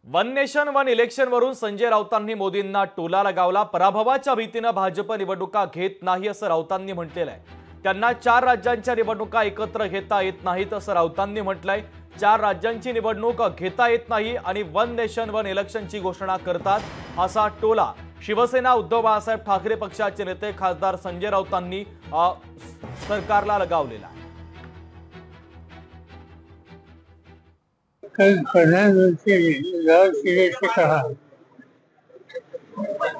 One nation one election वरून संजय राऊतांनी मोदींना टोला लगावला। पराभवाच्या भीतीने भाजप निवडणुका घेत नाही असं राऊतांनी म्हटलेलं आहे। त्यांना 4 राज्यांच्या निवडणुका एकत्र घेता येत नाहीत असं राऊतांनी म्हटलंय। 4 राज्यांची निवडणूक घेता येत नाही आणि वन नेशन वन इलेक्शनची घोषणा करतात असा टोला शिवसेना उद्धव बाळासाहेब ठाकरे पक्षाचे नेते खासदार संजय राऊतांनी सरकारला लगावलेला आहे। कल प्रधानमंत्री रावत ने कहा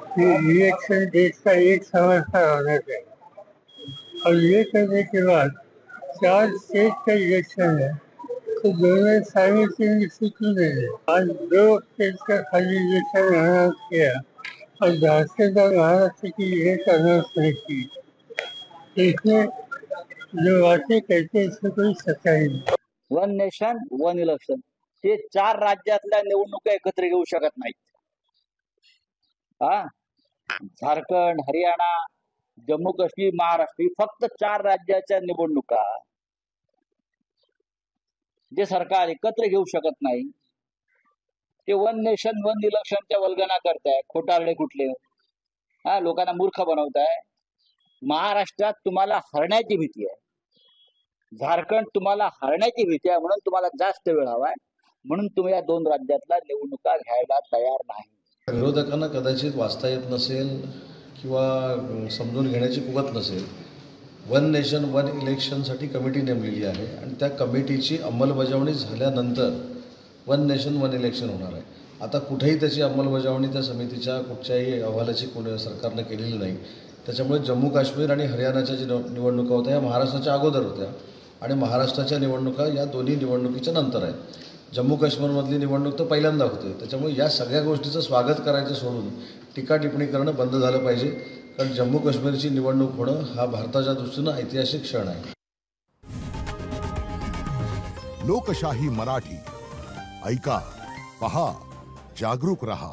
कि इलेक्शन देश का एक समस्या होना चाहिए और ये करने के बाद 4 स्टेट का इलेक्शन है तो दोनों सारी चीज क्यों नहीं है। आज 2 स्टेट का खाली इलेक्शन अनाउंस किया और झारखंड महाराष्ट्र की एक अनाउंस नहीं की। इसमें जो बातें कहते हैं इसमें कोई सच्चाई नहीं। वन नेशन वन इलेक्शन हे 4 राज्यातल्या निवडणुका एकत्र घेऊ शकत नाहीत। झारखंड, हरियाणा, जम्मू काश्मीर, महाराष्ट्र फक्त 4 राज्याच्या निवडणुका जे सरकार एकत्र घेऊ शकत नाही ते वन नेशन वन इलेक्शनच्या वल्गना करताय। खोटारडे कुठले लोकांना मूर्ख बनवताय। महाराष्ट्रात तुम्हाला हरण्याची भीती आहे, झारखंड तुम्हाला हरण्याची भीती आहे, म्हणून तुम्हाला जास्त वेळ हवाय, म्हणून तुम्ही या 2 राज्यातल्या निवडणुका घ्यायला तयार नाही। विरोधकांना कदाचित वाचता येत नसेल किंवा समजून घेण्याची कुवत नसेल। वन नेशन वन इलेक्शनसाठी कमिटी नेमलेली आहे आणि त्या कमिटीची अंमलबजावणी झाल्यानंतर वन नेशन वन इलेक्शन होणार आहे। आता कुठेही त्याची अंमलबजावणी त्या समितीच्या कुठच्याही अहवालाची कोणी सरकारने केलेली नाही। त्याच्यामुळे जम्मू काश्मीर आणि हरियाणाच्या जी निवडणुका होत्या या महाराष्ट्राच्या अगोदर होत्या आणि महाराष्ट्राच्या निवडणुका या दोन्ही निवडणुकीच्या नंतर आहेत। जम्मू काश्मीरमधली निवडणूक तर पहिल्यांदा होते। त्याच्यामुळे या सगळ्या गोष्टीचं स्वागत करायचं सोडून टीका टिप्पणी करणं बंद झालं पाहिजे, कारण जम्मू काश्मीरची निवडणूक होणं हा भारताच्या दृष्टीनं ऐतिहासिक क्षण आहे। लोकशाही मराठी ऐका, पहा, जागरूक रहा।